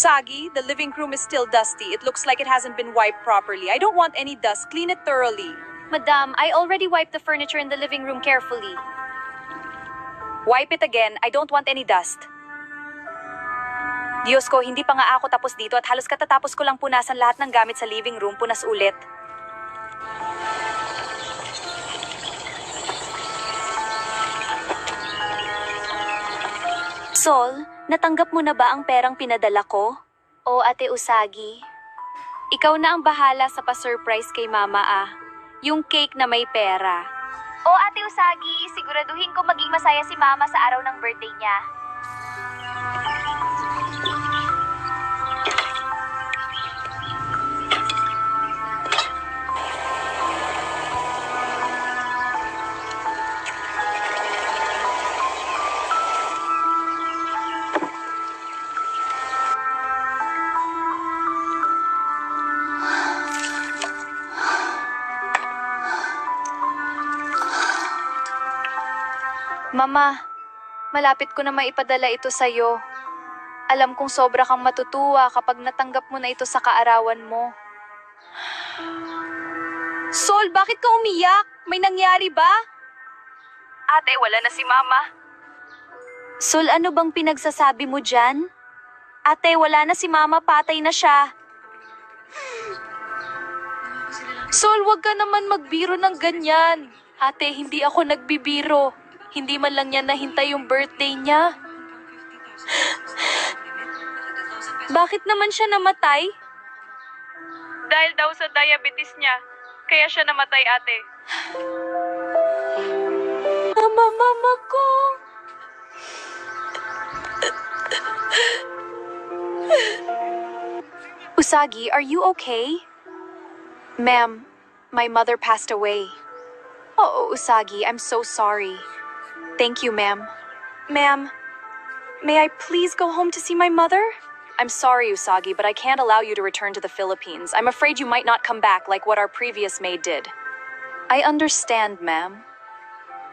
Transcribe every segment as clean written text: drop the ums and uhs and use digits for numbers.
Usagi, the living room is still dusty. It looks like it hasn't been wiped properly. I don't want any dust. Clean it thoroughly. Madam, I already wiped the furniture in the living room carefully. Wipe it again. I don't want any dust. Diyos ko, hindi pa nga ako tapos dito at halos katatapos ko lang punasan lahat ng gamit sa living room, punas ulit. Sol, natanggap mo na ba ang perang pinadala ko? O Ate Usagi? Ikaw na ang bahala sa pa-surprise kay Mama Yung cake na may pera. O Ate Usagi, siguraduhin ko maging masaya si Mama sa araw ng birthday niya. Mama, malapit ko na maipadala ito sa'yo. Alam kong sobra kang matutuwa kapag natanggap mo na ito sa kaarawan mo. Sol, bakit ka umiyak? May nangyari ba? Ate, wala na si Mama. Sol, ano bang pinagsasabi mo dyan? Ate, wala na si Mama, patay na siya. Sol, wag ka naman magbiro ng ganyan. Ate, hindi ako nagbibiro. Hindi man lang niya nahintay yung birthday niya. Bakit naman siya namatay? Dahil daw sa diabetes niya. Kaya siya namatay, ate. Mama ko. Usagi, are you okay? Ma'am, my mother passed away. Oh, Usagi, I'm so sorry. Thank you, ma'am. Ma'am, may I please go home to see my mother? I'm sorry, Usagi, but I can't allow you to return to the Philippines. I'm afraid you might not come back like what our previous maid did. I understand, ma'am.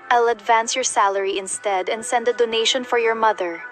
I'll advance your salary instead and send a donation for your mother.